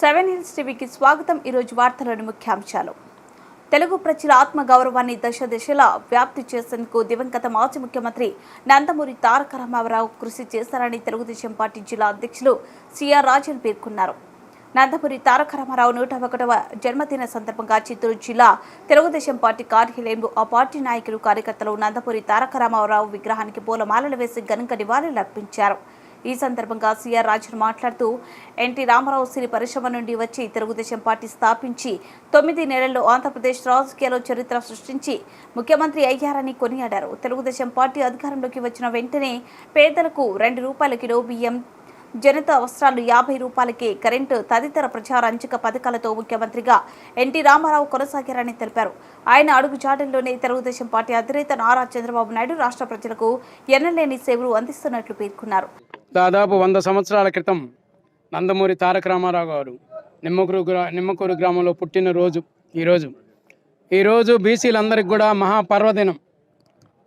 Seven hills టీవీకి స్వాగతం. ఈరోజు వార్తలోని ముఖ్యాంశాలు. తెలుగు ప్రజల ఆత్మగౌరవాన్ని దశ దిశలా వ్యాప్తి చేసేందుకు దివంగత మాజీ ముఖ్యమంత్రి నందమూరి తారక రామారావు కృషి చేశారని తెలుగుదేశం పార్టీ జిల్లా అధ్యక్షులు సిఆర్ రాజన్ పేర్కొన్నారు. నందమూరి తారక రామారావు 101వ జన్మదిన సందర్భంగా చిత్తూరు జిల్లా తెలుగుదేశం పార్టీ కార్యాలయంలో ఆ పార్టీ నాయకులు కార్యకర్తలు నందమూరి తారక రామారావు విగ్రహానికి పూలమాలలు వేసి ఘనంగా నివాళులర్పించారు. ఈ సందర్భంగా సిఆర్ రాజన్ మాట్లాడుతూ ఎన్టీ రామారావు సిరి పరిశ్రమ నుండి వచ్చి తెలుగుదేశం పార్టీ స్థాపించి 9 నెలల్లో ఆంధ్రప్రదేశ్ రాజకీయాల్లో చరిత్ర సృష్టించి ముఖ్యమంత్రి అయ్యారని కొనియాడారు. తెలుగుదేశం పార్టీ అధికారంలోకి వచ్చిన వెంటనే పేదలకు ₹2 కిలో బియ్యం, జనతా వస్త్రాలు ₹50 కరెంటు తదితర ప్రచార అంచిక పథకాలతో ముఖ్యమంత్రిగా ఎన్టీ రామారావు కొనసాగారని తెలిపారు. ఆయన అడుగుజాడల్లోనే తెలుగుదేశం పార్టీ అధినేత నారా చంద్రబాబు నాయుడు రాష్ట్ర ప్రజలకు ఎన్నలేని సేవలు అందిస్తున్నట్లు పేర్కొన్నారు. దాదాపు 100 సంవత్సరాల క్రితం నందమూరి తారక రామారావు గారు నిమ్మకూరు గ్రామంలో పుట్టిన రోజు ఈరోజు బీసీలందరికీ కూడా మహాపర్వదినం.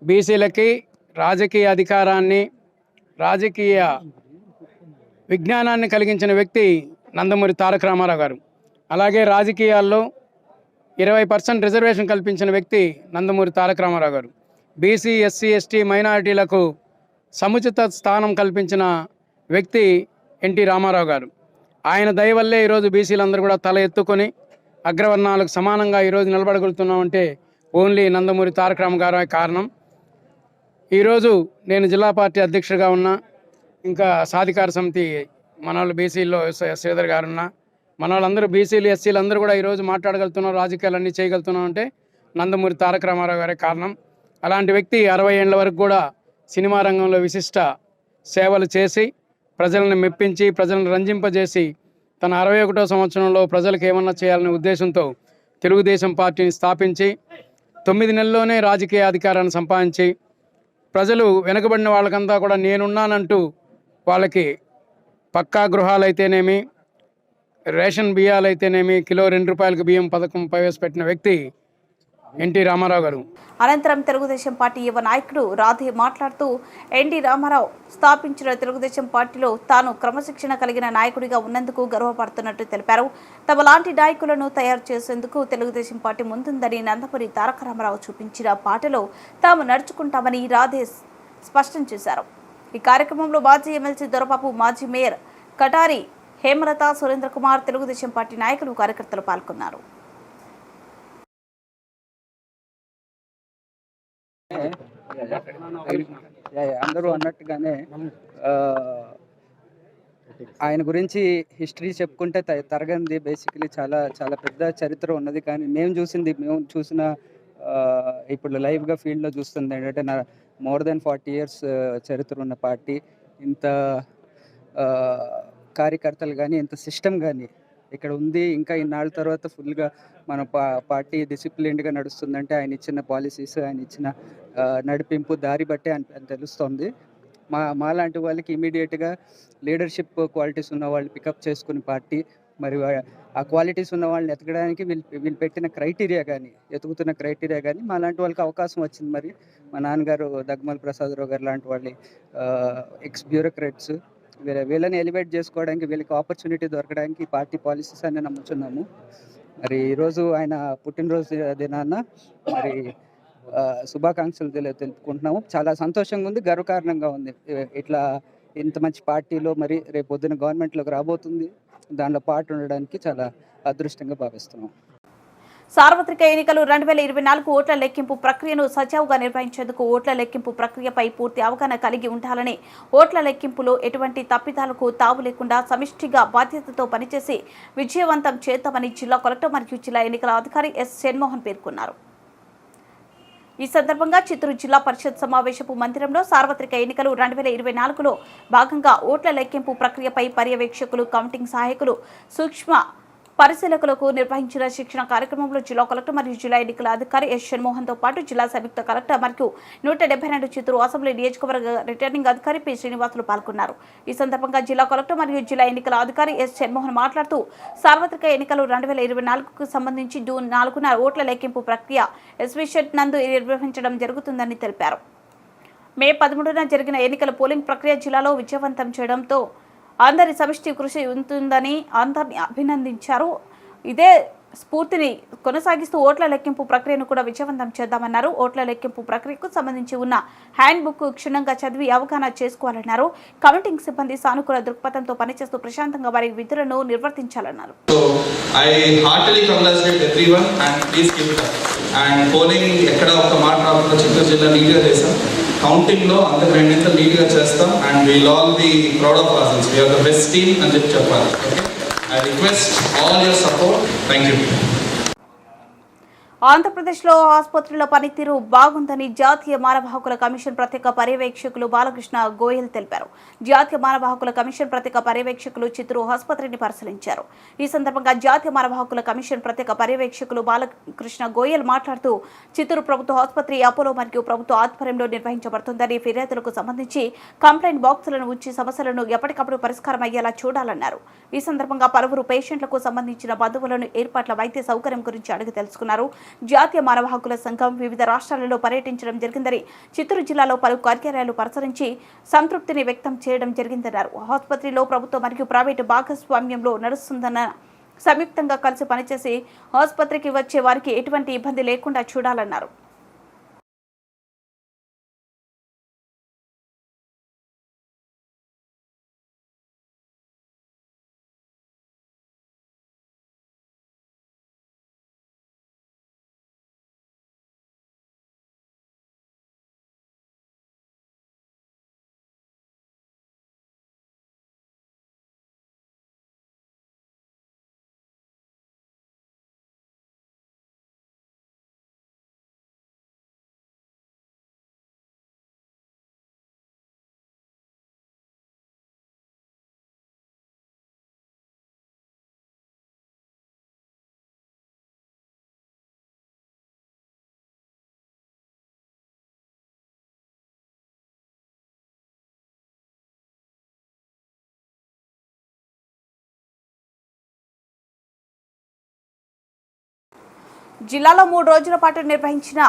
బీసీలకి రాజకీయ అధికారాన్ని, రాజకీయ విజ్ఞానాన్ని కలిగించిన వ్యక్తి నందమూరి తారక రామారావు గారు. అలాగే రాజకీయాల్లో 20% రిజర్వేషన్ కల్పించిన వ్యక్తి నందమూరి తారక రామారావు గారు. బీసీ, ఎస్సీ, ఎస్టీ, మైనారిటీలకు సముచిత స్థానం కల్పించిన వ్యక్తి ఎన్టీ రామారావు గారు. ఆయన దయ వల్లే ఈరోజు బీసీలందరూ కూడా తల ఎత్తుకొని అగ్రవర్ణాలకు సమానంగా ఈరోజు నిలబడగలుగుతున్నామంటే ఓన్లీ నందమూరి తారక రామ గారు కారణం. ఈరోజు నేను జిల్లా పార్టీ అధ్యక్షుడిగా ఉన్నా, ఇంకా సాధికార సమితి మనవాళ్ళు బీసీల్లో శ్రీధర్ గారు ఉన్నా, మనవాళ్ళందరూ బీసీలు, ఎస్సీలు అందరూ కూడా ఈరోజు మాట్లాడగలుగుతున్నాం, రాజకీయాలన్నీ చేయగలుగుతున్నాం అంటే నందమూరి తారక రామారావు గారే కారణం. అలాంటి వ్యక్తి 60 ఏళ్ల వరకు కూడా సినిమా రంగంలో విశిష్ట సేవలు చేసి ప్రజలను మెప్పించి, ప్రజలను రంజింపజేసి తన 61వ సంవత్సరంలో ప్రజలకు ఏమన్నా చేయాలనే ఉద్దేశంతో తెలుగుదేశం పార్టీని స్థాపించి 9 నెలల్లోనే రాజకీయ అధికారాన్ని సంపాదించి ప్రజలు వెనుకబడిన వాళ్ళకంతా కూడా నేనున్నానంటూ వాళ్ళకి పక్కా గృహాలైతేనేమి, రేషన్ బియ్యాలైతేనేమి, కిలో ₹2 బియ్యం పథకం ప్రవేశపెట్టిన వ్యక్తి ఎన్టీ రామారావు గారు. అనంతరం తెలుగుదేశం పార్టీ యువ నాయకుడు రాధే మాట్లాడుతూ ఎన్టీ రామారావు స్థాపించిన తెలుగుదేశం పార్టీలో తాను క్రమశిక్షణ కలిగిన నాయకుడిగా ఉన్నందుకు గర్వపడుతున్నట్టు తెలిపారు. తమలాంటి నాయకులను తయారు చేసేందుకు తెలుగుదేశం పార్టీ ముందుందని నందమూరి తారక రామారావు చూపించిన బాటలో తాము నడుచుకుంటామని రాధే స్పష్టం చేశారు. ఈ కార్యక్రమంలో మాజీ ఎమ్మెల్సీ దొరబాబు, మాజీ మేయర్ కటారి హేమలత, సురేంద్ర కుమార్, తెలుగుదేశం పార్టీ నాయకులు, కార్యకర్తలు పాల్గొన్నారు. అందరూ అన్నట్టుగానే ఆయన గురించి హిస్టరీ చెప్పుకుంటే తరగంది. బేసికలీ చాలా చాలా పెద్ద చరిత్ర ఉన్నది. కానీ మేము చూసిన ఇప్పుడు లైవ్గా ఫీల్డ్లో చూస్తుంది ఏంటంటే మోర్ దెన్ 40 years చరిత్ర ఉన్న పార్టీ, ఇంత కార్యకర్తలు కానీ, ఇంత సిస్టమ్ కానీ ఇక్కడ ఉంది. ఇంకా ఇన్నాళ్ళ తర్వాత ఫుల్గా మన పార్టీ డిసిప్లిన్డ్గా నడుస్తుందంటే ఆయన ఇచ్చిన పాలసీస్, ఆయన ఇచ్చిన నడిపింపు దారి బట్టే అని తెలుస్తుంది. మాలాంటి వాళ్ళకి ఇమీడియట్గా లీడర్షిప్ క్వాలిటీస్ ఉన్న వాళ్ళు పికప్ చేసుకుని పార్టీ, మరి ఆ క్వాలిటీస్ ఉన్న వాళ్ళని ఎతకడానికి వీళ్ళు పెట్టిన ఎతుకుతున్న క్రైటీరియా కానీ మాలాంటి వాళ్ళకి అవకాశం వచ్చింది. మరి మా నాన్నగారు దగ్గుమల ప్రసాదరావు గారు లాంటి వాళ్ళు ఎక్స్ బ్యూరోక్రాట్స్, వీళ్ళని ఎలివేట్ చేసుకోవడానికి, వీళ్ళకి ఆపర్చునిటీ దొరకడానికి పార్టీ పాలసీస్ అన్నీ నమ్ముతున్నాము. మరి ఈరోజు ఆయన పుట్టినరోజు దినాన మరి శుభాకాంక్షలు తెలుపుకుంటున్నాము. చాలా సంతోషంగా ఉంది, గర్వకారణంగా ఉంది. ఇట్లా ఇంత మంచి పార్టీలో మరి రేపు పొద్దున గవర్నమెంట్లోకి రాబోతుంది, దానిలో పార్ట్ ఉండడానికి చాలా అదృష్టంగా భావిస్తున్నాం. సార్వత్రిక ఎన్నికలు 2024 ఓట్ల లెక్కింపు ప్రక్రియను సజావుగా నిర్వహించేందుకు ఓట్ల లెక్కింపు ప్రక్రియపై పూర్తి అవగాహన కలిగి ఉండాలని, ఓట్ల లెక్కింపులో ఎటువంటి తప్పిదాలకు తావు లేకుండా సమిష్టిగా బాధ్యతతో పనిచేసి విజయవంతం చేద్దామని జిల్లా కలెక్టర్ మరియు జిల్లా ఎన్నికల అధికారి ఎస్ షణ్మోహన్ పేర్కొన్నారు. ఈ సందర్భంగా చిత్తూరు జిల్లా పరిషత్ సమావేశపు మందిరంలో సార్వత్రిక ఎన్నికలు 2024లో భాగంగా ఓట్ల లెక్కింపు ప్రక్రియపై పర్యవేక్షకులు, కౌంటింగ్ సహాయకులు, సూక్ష్మ పరిశీలకులకు నిర్వహించిన శిక్షణ కార్యక్రమంలో జిల్లా కలెక్టర్ మరియు జిల్లా ఎన్నికల అధికారి ఎస్ షణ్మోహన్తో పాటు జిల్లా సంయుక్త కలెక్టర్ మరియు 172 చిత్తూరు అసెంబ్లీ నియోజకవర్గ రిటర్నింగ్ అధికారి పి శ్రీనివాసులు పాల్గొన్నారు. ఈ సందర్భంగా జిల్లా కలెక్టర్ మరియు జిల్లా ఎన్నికల అధికారి ఎస్ షణ్మోహన్ మాట్లాడుతూ సార్వత్రిక ఎన్నికలు 2024కు సంబంధించి జూన్ 4న ఓట్ల లెక్కింపు ప్రక్రియ ఎస్వీ షెడ్ నందు నిర్వహించడం జరుగుతుందని తెలిపారు. మే 13న జరిగిన ఎన్నికల పోలింగ్ ప్రక్రియ జిల్లాలో విజయవంతం చేయడంతో అందరి సమిష్టి కృషి ఉంటుందని అందరిని అభినందించారు. ఇదే స్ఫూర్తిని కొనసాగిస్తూ ఓట్ల లెక్కింపు ప్రక్రియను కూడా విజయవంతం చేద్దామన్నారు. ఓట్ల లెక్కింపు ప్రక్రియకు సంబంధించి ఉన్న హ్యాండ్ బుక్ క్షుణ్ణంగా చదివి అవగాహన చేసుకోవాలన్నారు. కౌంటింగ్ సిబ్బంది సానుకూల దృక్పథంతో పనిచేస్తూ ప్రశాంతంగా వారి విధులను నిర్వర్తించాలన్నారు. ఎక్కడ ఒక మాట రాకుండా చిత్తూరు జిల్లా నీట్గా చేసాం. కౌంటింగ్లో అందరు రెండింతలు నీట్గా చేస్తాం. And we'll all be proud of ourselves. We are the best team అని చెప్పాలి. Okay, I request all your support. Thank you. ఆంధ్రప్రదేశ్లో ఆసుపత్రుల పనితీరు బాగుందని జాతీయ మానవ హక్కుల కమిషన్ ప్రత్యేక పర్యవేక్షకులు బాలకృష్ణ గోయల్ తెలిపారు. జాతీయ మానవ హక్కుల కమిషన్ ప్రత్యేక పర్యవేక్షకులు చిత్తూరు ఆసుపత్రిని పరిశీలించారు. ఈ సందర్భంగా జాతీయ మానవ హక్కుల కమిషన్ ప్రత్యేక పర్యవేక్షకులు బాలకృష్ణ గోయల్ మాట్లాడుతూ చిత్తూరు ప్రభుత్వ ఆసుపత్రి అపోలో మరియు ప్రభుత్వ ఆధ్వర్యంలో నిర్వహించబడుతుందని, ఫిర్యాదులకు సంబంధించి కంప్లైంట్ బాక్సులను ఉంచి సమస్యలను ఎప్పటికప్పుడు పరిష్కారం అయ్యేలా చూడాలన్నారు. ఈ సందర్భంగా పలువురు పేషెంట్లకు సంబంధించిన బంధువులను ఏర్పాట్ల వైద్య సౌకర్యం గురించి అడిగి తెలుసుకున్నారు. జాతీయ మానవ హక్కుల సంఘం వివిధ రాష్ట్రాలలో పర్యటించడం జరిగిందని, చిత్తూరు జిల్లాలో పలు కార్యాలయాలు పరిశీలించి సంతృప్తిని వ్యక్తం చేయడం జరిగిందన్నారు. ఆసుపత్రిలో ప్రభుత్వ మరియు ప్రైవేటు భాగస్వామ్యంలో నడుస్తుందన్న సంయుక్తంగా కలిసి పనిచేసి ఆసుపత్రికి వచ్చే వారికి ఎటువంటి ఇబ్బంది లేకుండా చూడాలన్నారు. జిల్లాలో 3 రోజుల పాటు నిర్వహించిన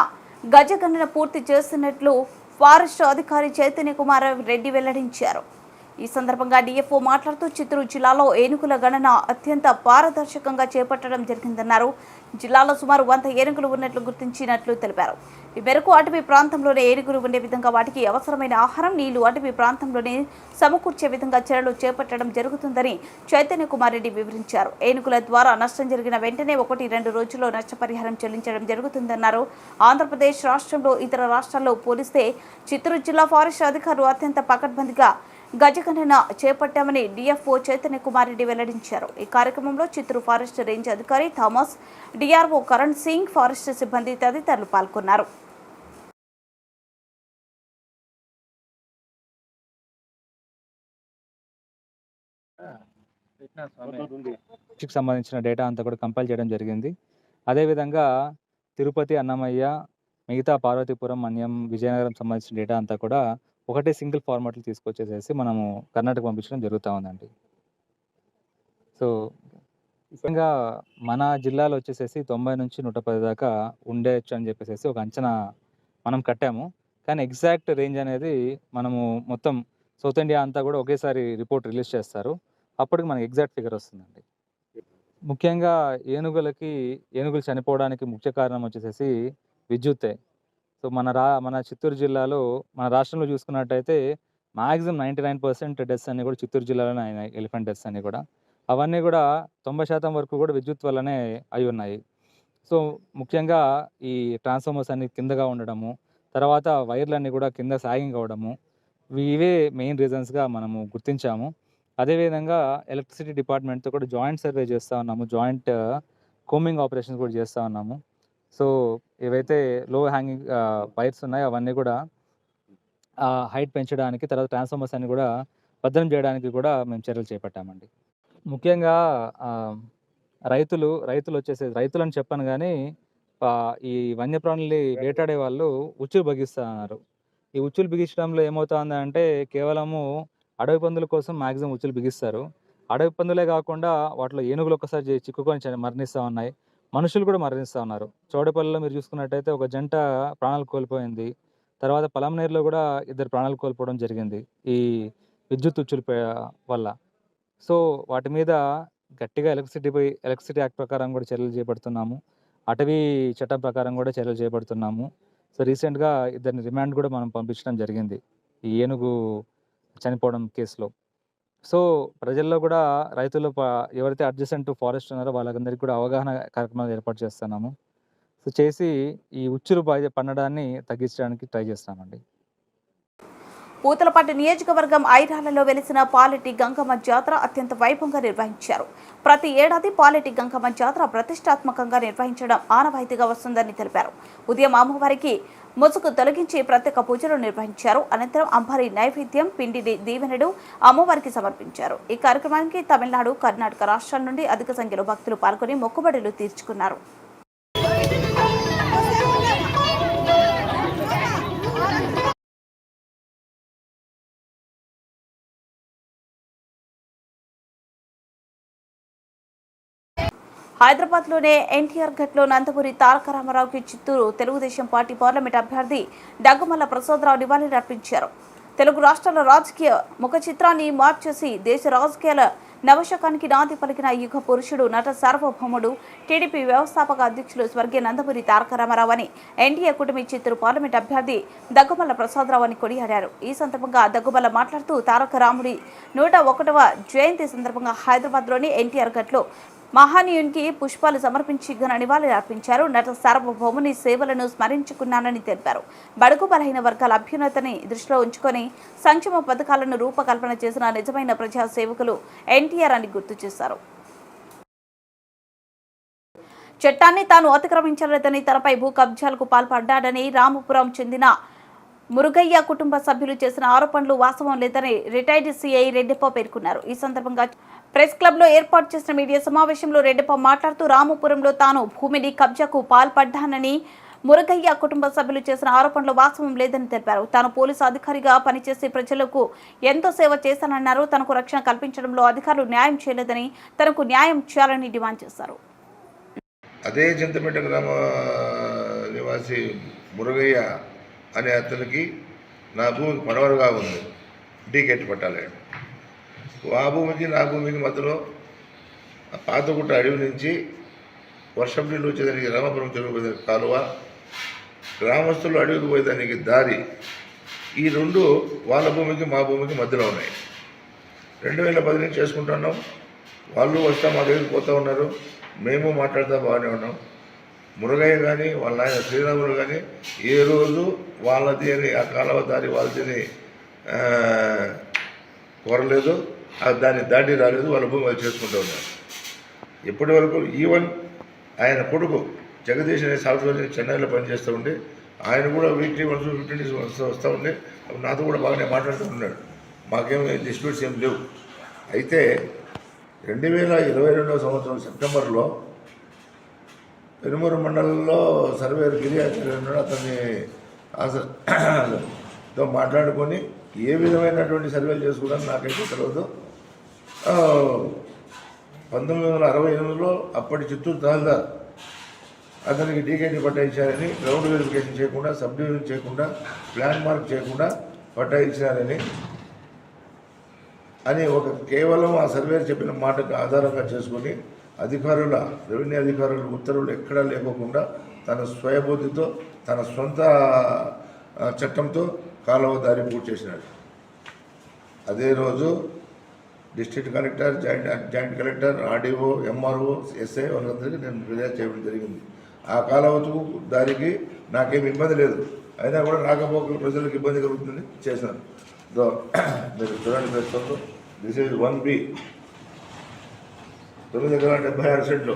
గజగణన పూర్తి చేస్తున్నట్లు ఫారెస్ట్ అధికారి చైతన్య కుమార్ రెడ్డి వెల్లడించారు. ఈ సందర్భంగా డిఎఫ్ఓ మాట్లాడుతూ చిత్తూరు జిల్లాలో ఏనుగుల గణన అత్యంత పారదర్శకంగా చేపట్టడం జరిగిందన్నారు. జిల్లాలో సుమారు 100 ఏనుగులు ఉన్నట్లు గుర్తించినట్లు తెలిపారు. ఈ మేరకు అటవీ ప్రాంతంలోనే ఏనుగులు ఉండే విధంగా వాటికి అవసరమైన ఆహారం, నీళ్లు అటవీ ప్రాంతంలోనే సమకూర్చే విధంగా చర్యలు చేపట్టడం జరుగుతుందని చైతన్య కుమార్ రెడ్డి వివరించారు. ఏనుగుల ద్వారా నష్టం జరిగిన వెంటనే 1-2 రోజుల్లో నష్టపరిహారం చెల్లించడం జరుగుతుందన్నారు. ఆంధ్రప్రదేశ్ రాష్ట్రంలో ఇతర రాష్ట్రాల్లో పోలిస్తే చిత్తూరు జిల్లా ఫారెస్ట్ అధికారులు అత్యంత పకడ్బందీగా గజగణన చేపట్టామని డిఎఫ్ఓ చైతన్య కుమార్ రెడ్డి వెల్లడించారు. ఈ కార్యక్రమంలో చిత్తూరు ఫారెస్ట్ రేంజ్ అధికారి Thomas, DRO Karan Singh, forest సిబ్బంది తదితరులు పాల్గొన్నారు. సంబంధించిన డేటా అంతా కూడా కంపైల్ చేయడం జరిగింది. అదేవిధంగా తిరుపతి, అన్నమయ్య, మిగతా పార్వతీపురం, మన్యం, విజయనగరం సంబంధించిన డేటా అంతా కూడా ఒకటే సింగిల్ ఫార్మాట్లు తీసుకొచ్చేసేసి మనము కర్ణాటక పంపించడం జరుగుతూ ఉందండి. సో ముఖ్యంగా మన జిల్లాలో వచ్చేసేసి 90 నుంచి 110 దాకా ఉండేచ్చు అని చెప్పేసి ఒక అంచనా మనం కట్టాము. కానీ ఎగ్జాక్ట్ రేంజ్ అనేది మనము మొత్తం సౌత్ ఇండియా అంతా కూడా ఒకేసారి రిపోర్ట్ రిలీజ్ చేస్తారు. అప్పటికి మనకి ఎగ్జాక్ట్ ఫిగర్ వస్తుందండి. ముఖ్యంగా ఏనుగులు చనిపోవడానికి ముఖ్య కారణం వచ్చేసేసి విద్యుత్తే. సో మన చిత్తూరు జిల్లాలో, మన రాష్ట్రంలో చూసుకున్నట్టయితే మ్యాక్సిమం 99% డెత్స్ అన్నీ కూడా చిత్తూరు జిల్లాలోనే అయినాయి. ఎలిఫెంట్ డెత్స్ అన్నీ కూడా, అవన్నీ కూడా 90% వరకు కూడా విద్యుత్ వల్లనే అయి ఉన్నాయి. సో ముఖ్యంగా ఈ ట్రాన్స్ఫార్మర్స్ అన్ని కిందగా ఉండడము, తర్వాత వైర్లన్నీ కూడా కింద సాగింగ్ అవ్వడము, ఇవే మెయిన్ రీజన్స్గా మనము గుర్తించాము. అదేవిధంగా ఎలక్ట్రిసిటీ డిపార్ట్మెంట్తో కూడా జాయింట్ సర్వే చేస్తూ ఉన్నాము, జాయింట్ కోమింగ్ ఆపరేషన్స్ కూడా చేస్తూ ఉన్నాము. సో ఏవైతే లో హ్యాంగింగ్ వైర్స్ ఉన్నాయో అవన్నీ కూడా హైట్ పెంచడానికి, తర్వాత ట్రాన్స్ఫార్మర్స్ అన్ని కూడా భద్రం చేయడానికి కూడా మేము చర్యలు చేపట్టామండి. ముఖ్యంగా రైతులు రైతులని చెప్పను కానీ ఈ వన్యప్రాణుల్ని వేటాడే వాళ్ళు ఉచ్చులు బిగిస్తున్నారు. ఈ ఉచ్చులు బిగించడంలో ఏమవుతుంది అంటే కేవలము అడవి పందుల కోసం మ్యాక్సిమం ఉచ్చులు బిగిస్తారు. అడవి పందులే కాకుండా వాటిలో ఏనుగులు ఒక్కసారి చిక్కుకొని మరణిస్తూ ఉన్నాయి, మనుషులు కూడా మరణిస్తూ ఉన్నారు. చౌడపల్లిలో మీరు చూసుకున్నట్టయితే ఒక జంట ప్రాణాలు కోల్పోయింది. తర్వాత పలంనేరులో కూడా 2 ప్రాణాలు కోల్పోవడం జరిగింది ఈ విద్యుత్ ఉచ్చుల వల్ల. సో వాటి మీద గట్టిగా ఎలక్ట్రిసిటీ యాక్ట్ ప్రకారం కూడా చర్యలు చేపడుతున్నాము. అటవీ చట్టం ప్రకారం కూడా చర్యలు చేపడుతున్నాము. సో రీసెంట్గా ఇద్దరిని రిమాండ్ కూడా మనం పంపించడం జరిగింది ఈ ఏనుగు చనిపోవడం కేసులో. సో ప్రజల్లో కూడా రైతులు ఎవరైతే అడ్జసెంట్ ఫారెస్ట్ ఉన్నారో వాళ్ళందరికీ కూడా అవగాహన కార్యక్రమాలు ఏర్పాటు చేస్తున్నాము. సో చేసి ఈ ఉచ్చులు పండడాన్ని తగ్గించడానికి ట్రై చేస్తామండి. పూతలపట్టు నియోజకవర్గం ఐరాలలో వెలిసిన పాలెటి గంగమ్మ జాతర అత్యంత వైభవంగా నిర్వహించారు. ప్రతి ఏడాది పాలెటి గంగమ్మ జాతర ప్రతిష్టాత్మకంగా నిర్వహించడం ఆనవాయితీగా వస్తుందని తెలిపారు. ఉదయం అమ్మవారికి ముసుగు తొలగించి ప్రత్యేక పూజలు నిర్వహించారు. అనంతరం అంబారి నైవేద్యం, పిండి దీవెనలు అమ్మవారికి సమర్పించారు. ఈ కార్యక్రమానికి తమిళనాడు, కర్ణాటక రాష్ట్రాల నుండి అధిక సంఖ్యలో భక్తులు పాల్గొని మొక్కుబడులు తీర్చుకున్నారు. హైదరాబాద్లోనే ఎన్టీఆర్ ఘట్లో నందమూరి తారక రామారావుకి చిత్తూరు తెలుగుదేశం పార్టీ పార్లమెంట్ అభ్యర్థి దగ్గుమల్ల ప్రసాదరావు నివాళులర్పించారు. తెలుగు రాష్ట్రాల రాజకీయ ముఖ చిత్రాన్ని మార్చేసి దేశ రాజకీయాల నవశకానికి నాంది పలికిన యుగ పురుషుడు, నట సార్వభౌముడు, టీడీపీ వ్యవస్థాపక అధ్యక్షులు స్వర్గీయ నందమూరి తారక రామారావు అని ఎన్టీఆర్ కుటుంబీ చిత్తూరు పార్లమెంట్ అభ్యర్థి దగ్గుమల్ల ప్రసాదరావు అని కొనియాడారు. ఈ సందర్భంగా దగ్గుమల్ల మాట్లాడుతూ తారక రాముడి 101వ జయంతి సందర్భంగా హైదరాబాద్లోని ఎన్టీఆర్ ఘట్లో మహానీయునికి పుష్పాలు సమర్పించి ఘన నివాళులు అర్పించారు. నట సార్వభౌముని సేవలను స్మరించుకున్నానని తెలిపారు. బడుగు బలహీన వర్గాల అభ్యున్నతిని దృష్టిలో ఉంచుకొని సంక్షేమ పథకాలను రూపకల్పన చేసిన నిజమైన ప్రజా సేవకులు ఎన్టీఆర్ అని గుర్తు చేశారు. చట్టాన్ని తాను అతిక్రమించలేదని, తనపై భూ కబ్జాలకు పాల్పడ్డాడని రామపురం చెందిన మురుగయ్య కుటుంబ సభ్యులు చేసిన ఆరోపణలు వాస్తవం లేదని రిటైర్డ్ సిఐ రెడ్డిప్ప పేర్కొన్నారు. ఈ సందర్భంగా ప్రెస్ క్లబ్లో ఏర్పాటు చేసిన మీడియా సమావేశంలో రెడ్డిప్ప మాట్లాడుతూ రామపురంలో తాను భూమిని కబ్జాకు పాల్పడ్డానని, మురుగయ్య కుటుంబ సభ్యులు చేసిన ఆరోపణలు వాస్తవం లేదని తెలిపారు. తాను పోలీసు అధికారిగా పనిచేసి ప్రజలకు ఎంతో సేవ చేశానన్నారు. తనకు రక్షణ కల్పించడంలో అధికారులు న్యాయం చేయలేదని, తనకు న్యాయం చేయాలని డిమాండ్ చేశారు. అదే చింతపేట గ్రామ నివాసి మురుగయ్య అనే అతనికి నా భూమికి పడవరుగా ఉంది, డీకెట్ పట్టాలి. ఆ భూమికి నా భూమికి మధ్యలో పాతగుట్ట అడవి నుంచి వర్షం నీళ్ళు వచ్చేదానికి రామపురం చెరువు కాలువ, గ్రామస్తులు అడవికి పోయేదానికి దారి, ఈ రెండు వాళ్ళ భూమికి మా భూమికి మధ్యలో ఉన్నాయి. 2010 నుంచి చేసుకుంటున్నాం. వాళ్ళు వస్తా మా దగ్గరికి పోతూ ఉన్నారు, మేము మాట్లాడుతూ బాగానే ఉన్నాం. మురుగయ్య కానీ వాళ్ళ ఆయన శ్రీరాములు కానీ ఏ రోజు వాళ్ళది అని ఆ కాలువ దారి వాళ్ళని కోరలేదు, దాన్ని దాటి రాలేదు. వాళ్ళ భూమి వాళ్ళు చేసుకుంటూ ఉన్నారు. ఇప్పటి వరకు ఈవెన్ ఆయన కొడుకు జగదీష్ అనే సాఫ్ట్వేర్ చెన్నైలో పనిచేస్తూ ఉండి ఆయన కూడా వీక్లీ 15 డేస్ వస్తూ ఉండి నాతో కూడా బాగానే మాట్లాడుతూ ఉన్నాడు. మాకేమి డిస్ప్యూట్స్ ఏం లేవు. అయితే 2022వ సంవత్సరం సెప్టెంబర్లో పెనుమూరు మండలంలో సర్వేర్ గిరియాచార్య ఉన్నాడు. అతన్ని తో మాట్లాడుకొని ఏ విధమైనటువంటి సర్వేలు చేసుకోవడానికి నాకైతే తెలియదు. 1968లో అప్పటి చిత్తూరు తహసీల్దార్ అతనికి డీకేటీ పట్టా ఇచ్చారని, గ్రౌండ్ వెరిఫికేషన్ చేయకుండా, సబ్ డివిజన్ చేయకుండా, ప్లాన్ మార్క్ చేయకుండా పట్టా ఇచ్చారని అని కేవలం ఆ సర్వేర్ చెప్పిన మాటకు ఆధారంగా చేసుకొని అధికారుల రెవెన్యూ అధికారుల ఉత్తర్వులు ఎక్కడా లేకోకుండా తన స్వయబుద్ధితో తన సొంత చట్టంతో కాలువ దారి పూర్తి చేసినాడు. అదే రోజు district collector, joint collector, RDO, MRO, SI వాళ్ళందరికీ నేను ఫిర్యాదు చేయడం జరిగింది. ఆ కాలువకు దారికి నాకేమి ఇబ్బంది లేదు, అయినా కూడా రాకపోకలు ప్రజలకు ఇబ్బంది కలుగుతుంది చేశాను. మీరు చూడండి ప్రస్తుతం దిస్ ఈజ్ 1B 9 ఎకరాల 76 సెంట్లు.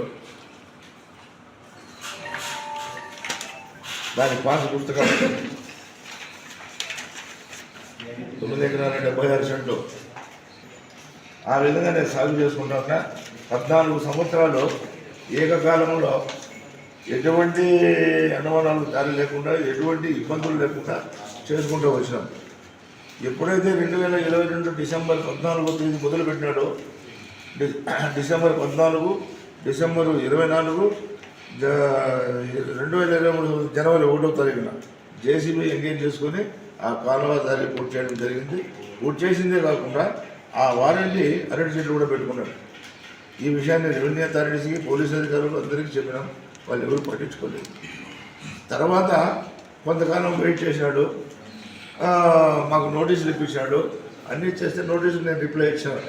దాని పాస్ పుస్తకం 9 ఎకరాల 76 సెంట్లు. ఆ విధంగా నేను సాగు చేసుకుంటా ఉన్నా. 14 సంవత్సరాలు ఏకకాలంలో ఎటువంటి అనుమానాలు దారి లేకుండా, ఎటువంటి ఇబ్బందులు లేకుండా చేసుకుంటూ వచ్చినాం. ఎప్పుడైతే 2022 డిసెంబర్ 14వ తేదీ మొదలుపెట్టినాడో, డిసెంబర్ 14, డిసెంబర్ 24, 2023 జనవరి 1వ తారీఖున జేసీబీ ఎంగేజ్ చేసుకొని ఆ కాలువ దారి పూర్తి చేయడం జరిగింది. పూర్తి చేసిందే కాకుండా ఆ వారెంట్ని అరెస్ట్ షీట్లు కూడా పెట్టుకున్నాడు. ఈ విషయాన్ని రెవెన్యూ అథారిటీస్కి, పోలీస్ అధికారులు అందరికీ చెప్పినాం, వాళ్ళు ఎవరు పట్టించుకోలేదు. తర్వాత కొంతకాలం వెయిట్ చేసినాడు, మాకు నోటీసులు ఇప్పించాడు. అన్నీ చేస్తే నోటీసులు నేను రిప్లై ఇచ్చాను.